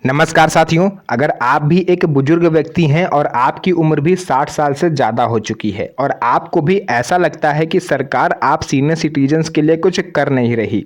नमस्कार साथियों, अगर आप भी एक बुजुर्ग व्यक्ति हैं और आपकी उम्र भी 60 साल से ज़्यादा हो चुकी है और आपको भी ऐसा लगता है कि सरकार आप सीनियर सिटीजन्स के लिए कुछ कर नहीं रही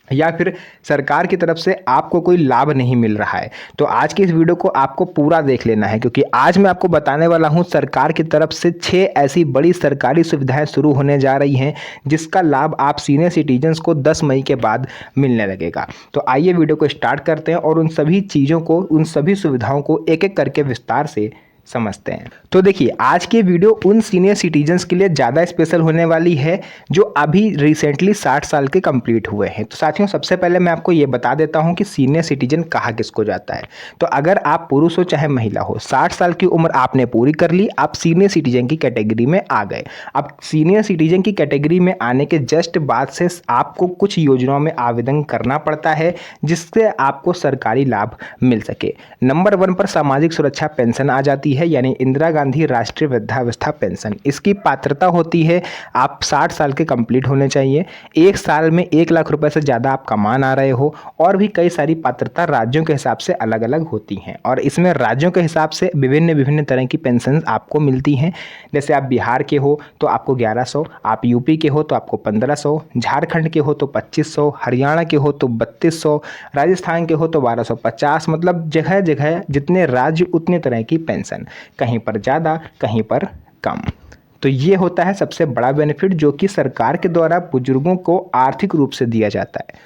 या फिर सरकार की तरफ से आपको कोई लाभ नहीं मिल रहा है, तो आज की इस वीडियो को आपको पूरा देख लेना है क्योंकि आज मैं आपको बताने वाला हूं सरकार की तरफ से 6 ऐसी बड़ी सरकारी सुविधाएं शुरू होने जा रही हैं जिसका लाभ आप सीनियर सिटीजन्स को 10 मई के बाद मिलने लगेगा। तो आइए वीडियो को स्टार्ट करते हैं और उन सभी चीज़ों को, उन सभी सुविधाओं को एक एक करके विस्तार से समझते हैं। तो देखिए, आज की वीडियो उन सीनियर सिटीजन्स के लिए ज़्यादा स्पेशल होने वाली है जो अभी रिसेंटली 60 साल के कंप्लीट हुए हैं। तो साथियों, सबसे पहले मैं आपको ये बता देता हूं कि सीनियर सिटीजन कहाँ किसको जाता है। तो अगर आप पुरुष हो चाहे महिला हो, 60 साल की उम्र आपने पूरी कर ली, आप सीनियर सिटीजन की कैटेगरी में आ गए। अब सीनियर सिटीजन की कैटेगरी में आने के जस्ट बाद से आपको कुछ योजनाओं में आवेदन करना पड़ता है जिससे आपको सरकारी लाभ मिल सके। नंबर 1 पर सामाजिक सुरक्षा पेंशन आ जाती है, यानी इंदिरा गांधी राष्ट्रीय वृद्धावस्था पेंशन। इसकी पात्रता होती है आप 60 साल के कंप्लीट होने चाहिए, एक साल में 1 लाख रुपए से ज़्यादा आप कमा ना रहे हो, और भी कई सारी पात्रता राज्यों के हिसाब से अलग अलग होती हैं और इसमें राज्यों के हिसाब से विभिन्न विभिन्न तरह की पेंशन आपको मिलती हैं। जैसे आप बिहार के हो तो आपको 1100, आप यूपी के हो तो आपको 1500, झारखंड के हो तो 2500, हरियाणा के हो तो 3200, राजस्थान के हो तो 1250। मतलब जगह जगह जितने राज्य उतने तरह की पेंशन, कहीं पर ज़्यादा कहीं पर कम। तो ये होता है सबसे बड़ा बेनिफिट जो कि सरकार के द्वारा बुजुर्गों को आर्थिक रूप से दिया जाता है।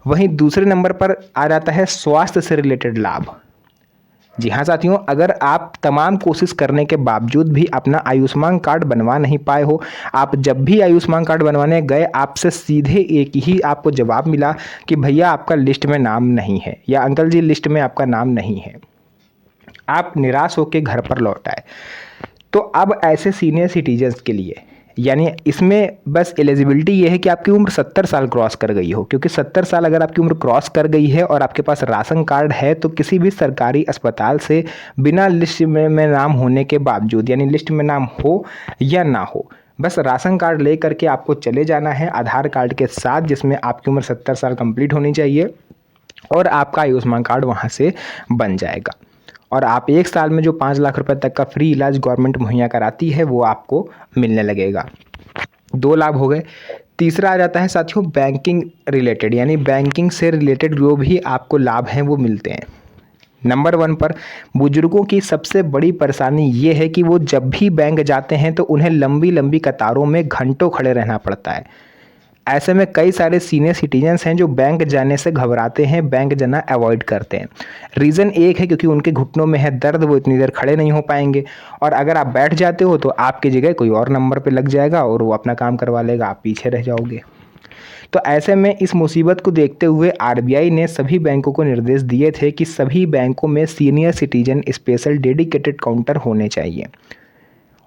वहीं दूसरे नंबर पर आ जाता है स्वास्थ्य से रिलेटेड लाभ। जी हाँ साथियों, अगर आप तमाम कोशिश करने के बावजूद भी अपना आयुष्मान कार्ड बनवा नहीं पाए हो, आप जब भी आयुष्मान कार्ड बनवाने गए आपसे सीधे एक ही आपको जवाब मिला कि भैया आपका लिस्ट में नाम नहीं है, या अंकल जी लिस्ट में आपका नाम नहीं है, आप निराश होकर घर पर लौट आए। तो अब ऐसे सीनियर सिटीजन्स के लिए, यानी इसमें बस एलिजिबिलिटी ये है कि आपकी उम्र 70 साल क्रॉस कर गई हो, क्योंकि 70 साल अगर आपकी उम्र क्रॉस कर गई है और आपके पास राशन कार्ड है तो किसी भी सरकारी अस्पताल से बिना लिस्ट में नाम होने के बावजूद, यानी लिस्ट में नाम हो या ना हो, बस राशन कार्ड ले करके आपको चले जाना है आधार कार्ड के साथ जिसमें आपकी उम्र 70 साल कंप्लीट होनी चाहिए, और आपका आयुष्मान कार्ड वहाँ से बन जाएगा और आप एक साल में जो 5 लाख रुपए तक का फ्री इलाज गवर्नमेंट मुहैया कराती है वो आपको मिलने लगेगा। 2 लाभ हो गए। तीसरा आ जाता है साथियों बैंकिंग रिलेटेड, यानी बैंकिंग से रिलेटेड जो भी आपको लाभ हैं वो मिलते हैं। नंबर 1 पर बुजुर्गों की सबसे बड़ी परेशानी ये है कि वो जब भी बैंक जाते हैं तो उन्हें लंबी लंबी कतारों में घंटों खड़े रहना पड़ता है। ऐसे में कई सारे सीनियर सिटीजन्स हैं जो बैंक जाने से घबराते हैं, बैंक जाना अवॉइड करते हैं। रीज़न एक है क्योंकि उनके घुटनों में है दर्द, वो इतनी देर खड़े नहीं हो पाएंगे, और अगर आप बैठ जाते हो तो आपकी जगह कोई और नंबर पे लग जाएगा और वो अपना काम करवा लेगा, आप पीछे रह जाओगे। तो ऐसे में इस मुसीबत को देखते हुए आरबीआई ने सभी बैंकों को निर्देश दिए थे कि सभी बैंकों में senior citizen special dedicated counter होने चाहिए,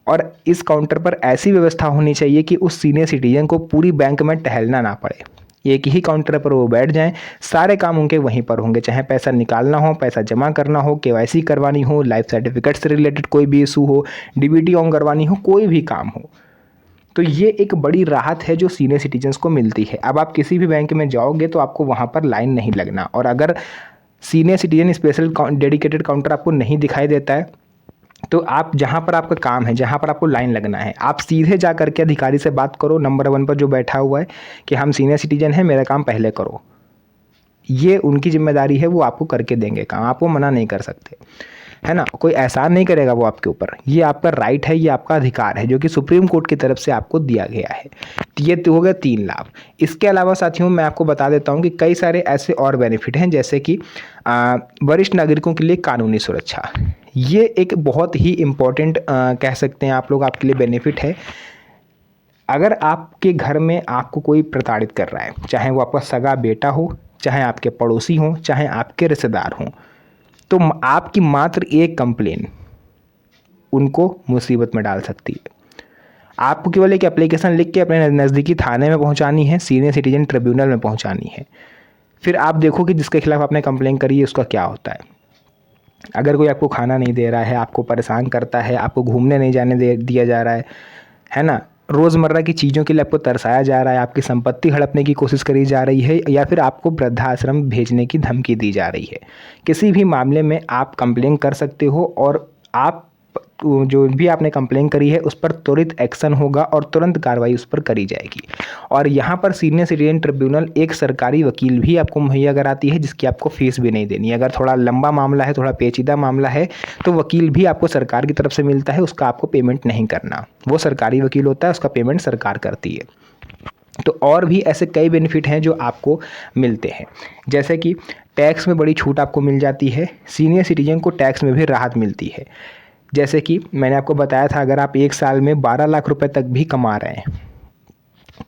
और इस काउंटर पर ऐसी व्यवस्था होनी चाहिए कि उस सीनियर सिटीजन को पूरी बैंक में टहलना ना पड़े, एक ही काउंटर पर वो बैठ जाएं, सारे काम उनके वहीं पर होंगे, चाहे पैसा निकालना हो, पैसा जमा करना हो, केवाईसी करवानी हो, लाइफ सर्टिफिकेट से रिलेटेड कोई भी इशू हो, डीबीटी ऑन करवानी हो, कोई भी काम हो। तो ये एक बड़ी राहत है जो सीनियर सिटीजन्स को मिलती है। अब आप किसी भी बैंक में जाओगे तो आपको वहाँ पर लाइन नहीं लगना, और अगर senior citizen special dedicated counter आपको नहीं दिखाई देता है तो आप जहाँ पर आपका काम है, जहाँ पर आपको लाइन लगना है, आप सीधे जा करके अधिकारी से बात करो, नंबर 1 पर जो बैठा हुआ है, कि हम सीनियर सिटीजन हैं, मेरा काम पहले करो। ये उनकी जिम्मेदारी है, वो आपको करके देंगे काम, आप वो मना नहीं कर सकते, है ना। कोई एहसान नहीं करेगा वो आपके ऊपर, ये आपका राइट है, ये आपका अधिकार है जो कि सुप्रीम कोर्ट की तरफ से आपको दिया गया है। ये तो हो गया 3 लाभ। इसके अलावा साथियों मैं आपको बता देता हूँ कि कई सारे ऐसे और बेनिफिट हैं, जैसे कि वरिष्ठ नागरिकों के लिए कानूनी सुरक्षा। ये एक बहुत ही इम्पोर्टेंट कह सकते हैं आप लोग, आपके लिए बेनिफिट है। अगर आपके घर में आपको कोई प्रताड़ित कर रहा है, चाहे वो आपका सगा बेटा हो, चाहे आपके पड़ोसी हों, चाहे आपके रिश्तेदार हों, तो आपकी मात्र एक कंप्लेन उनको मुसीबत में डाल सकती है। आपको केवल एक एप्लीकेशन लिख के अपने नज़दीकी थाने में पहुंचानी है, सीनियर सिटीजन ट्रिब्यूनल में पहुंचानी है, फिर आप देखो कि जिसके खिलाफ आपने कंप्लेन करी है उसका क्या होता है। अगर कोई आपको खाना नहीं दे रहा है, आपको परेशान करता है, आपको घूमने नहीं जाने दिया जा रहा है ना, रोज़मर्रा की चीज़ों के लिए आपको तरसाया जा रहा है, आपकी संपत्ति हड़पने की कोशिश करी जा रही है या फिर आपको वृद्धाश्रम भेजने की धमकी दी जा रही है। किसी भी मामले में आप कंप्लेन कर सकते हो और आप जो भी आपने कंप्लेन करी है उस पर त्वरित एक्शन होगा और तुरंत कार्रवाई उस पर करी जाएगी। और यहाँ पर सीनियर सिटीजन ट्रिब्यूनल एक सरकारी वकील भी आपको मुहैया कराती है, जिसकी आपको फीस भी नहीं देनी है। अगर थोड़ा लंबा मामला है, थोड़ा पेचीदा मामला है, तो वकील भी आपको सरकार की तरफ से मिलता है, उसका आपको पेमेंट नहीं करना। वो सरकारी वकील होता है, उसका पेमेंट सरकार करती है। तो और भी ऐसे कई बेनिफिट हैं जो आपको मिलते हैं, जैसे कि टैक्स में बड़ी छूट आपको मिल जाती है। सीनियर सिटीजन को टैक्स में भी राहत मिलती है। जैसे कि मैंने आपको बताया था, अगर आप एक साल में 12 लाख रुपए तक भी कमा रहे हैं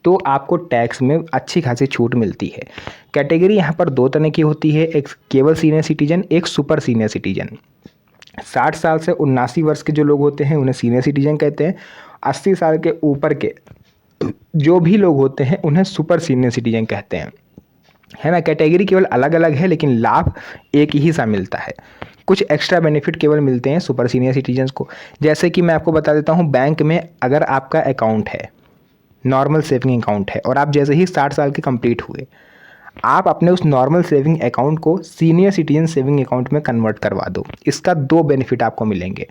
तो आपको टैक्स में अच्छी खासी छूट मिलती है। कैटेगरी यहाँ पर दो तरह की होती है, एक केवल सीनियर सिटीजन, एक सुपर सीनियर सिटीजन। 60 साल से 79 वर्ष के जो लोग होते हैं उन्हें सीनियर सिटीजन कहते हैं। 80 साल के ऊपर के जो भी लोग होते हैं उन्हें सुपर सीनियर सिटीजन कहते हैं, है ना। कैटेगरी केवल अलग अलग है लेकिन लाभ एक ही सा मिलता है। कुछ एक्स्ट्रा बेनिफिट केवल मिलते हैं सुपर सीनियर सिटीजन्स को, जैसे कि मैं आपको बता देता हूँ। बैंक में अगर आपका अकाउंट है, नॉर्मल सेविंग अकाउंट है, और आप जैसे ही 60 साल के कंप्लीट हुए, आप अपने उस नॉर्मल सेविंग अकाउंट को सीनियर सिटीजन सेविंग अकाउंट में कन्वर्ट करवा दो। इसका दो बेनिफिट आपको मिलेंगे।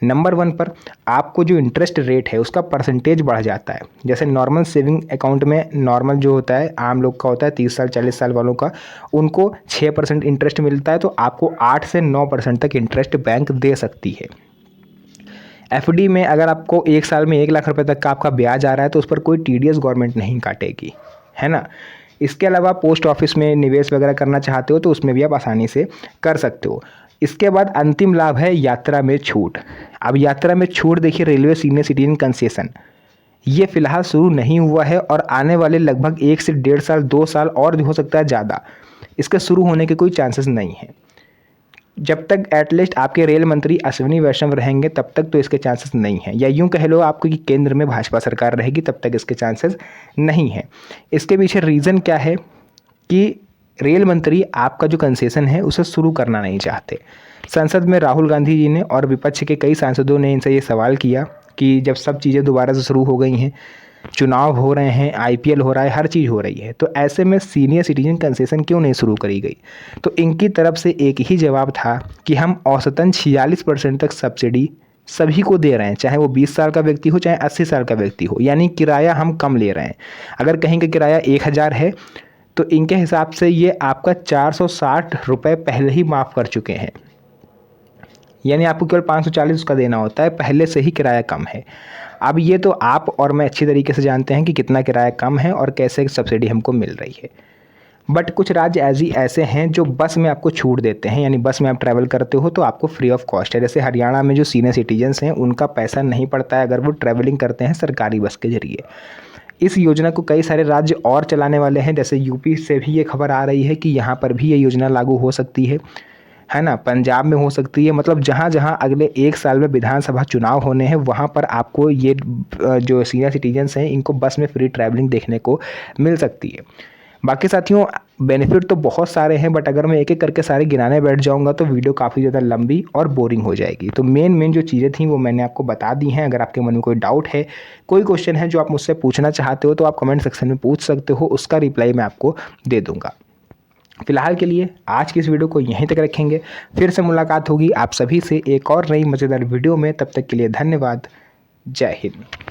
नंबर 1 पर आपको जो इंटरेस्ट रेट है उसका परसेंटेज बढ़ जाता है। जैसे नॉर्मल सेविंग अकाउंट में नॉर्मल जो होता है, आम लोग का होता है 30 साल 40 साल वालों का, उनको 6% इंटरेस्ट मिलता है, तो आपको 8 से 9% तक इंटरेस्ट बैंक दे सकती है। एफडी में अगर आपको एक साल में 1 लाख रुपए तक का आपका ब्याज आ रहा है तो उस पर कोई टीडीएस गवर्नमेंट नहीं काटेगी, है ना। इसके अलावा पोस्ट ऑफिस में निवेश वगैरह करना चाहते हो तो उसमें भी आप आसानी से कर सकते हो। इसके बाद अंतिम लाभ है यात्रा में छूट। अब यात्रा में छूट देखिए, रेलवे सीनियर सिटीजन कंसेशन ये फ़िलहाल शुरू नहीं हुआ है और आने वाले लगभग 1 से 1.5 साल 2 साल और भी हो सकता है ज़्यादा, इसके शुरू होने के कोई चांसेस नहीं हैं। जब तक एटलीस्ट आपके रेल मंत्री अश्विनी वैष्णव रहेंगे तब तक तो इसके चांसेस नहीं हैं, या यूं कह लो आपको कि केंद्र में भाजपा सरकार रहेगी तब तक इसके चांसेस नहीं हैं। इसके पीछे रीज़न क्या है कि रेल मंत्री आपका जो कंसेशन है उसे शुरू करना नहीं चाहते। संसद में राहुल गांधी जी ने और विपक्ष के कई सांसदों ने इनसे ये सवाल किया कि जब सब चीज़ें दोबारा से शुरू हो गई हैं, चुनाव हो रहे हैं, आईपीएल हो रहा है, हर चीज़ हो रही है, तो ऐसे में सीनियर सिटीजन कंसेशन क्यों नहीं शुरू करी गई। तो इनकी तरफ से एक ही जवाब था कि हम औसतन 46% तक सब्सिडी सभी को दे रहे हैं, चाहे वो 20 साल का व्यक्ति हो चाहे 80 साल का व्यक्ति हो, यानी किराया हम कम ले रहे हैं। अगर कहीं का किराया 1000 है तो इनके हिसाब से ये आपका 460 रुपये पहले ही माफ़ कर चुके हैं, यानी आपको केवल 540 उसका देना होता है, पहले से ही किराया कम है। अब ये तो आप और मैं अच्छी तरीके से जानते हैं कि कितना किराया कम है और कैसे सब्सिडी हमको मिल रही है। बट कुछ राज्य ऐसे हैं जो बस में आपको छूट देते हैं, यानी बस में आप ट्रैवल करते हो तो आपको फ्री ऑफ कॉस्ट है। जैसे हरियाणा में जो सीनियर सिटीजन्स हैं उनका पैसा नहीं पड़ता है अगर वो ट्रैवलिंग करते हैं सरकारी बस के जरिए। इस योजना को कई सारे राज्य और चलाने वाले हैं, जैसे यूपी से भी ये खबर आ रही है कि यहाँ पर भी ये योजना लागू हो सकती है ना। पंजाब में हो सकती है, मतलब जहाँ जहाँ अगले 1 साल में विधानसभा चुनाव होने हैं वहाँ पर आपको ये जो सीनियर सिटीजन्स हैं इनको बस में फ्री ट्रैवलिंग देखने को मिल सकती है। बाकी साथियों बेनिफिट तो बहुत सारे हैं, बट अगर मैं एक एक करके सारे गिनाने बैठ जाऊंगा तो वीडियो काफ़ी ज़्यादा लंबी और बोरिंग हो जाएगी। तो मेन जो चीज़ें थी वो मैंने आपको बता दी हैं। अगर आपके मन में कोई डाउट है, कोई क्वेश्चन है जो आप मुझसे पूछना चाहते हो तो आप कमेंट सेक्शन में पूछ सकते हो, उसका रिप्लाई मैं आपको दे दूँगा। फिलहाल के लिए आज की इस वीडियो को यहीं तक रखेंगे, फिर से मुलाकात होगी आप सभी से एक और नई मज़ेदार वीडियो में। तब तक के लिए धन्यवाद। जय हिंद।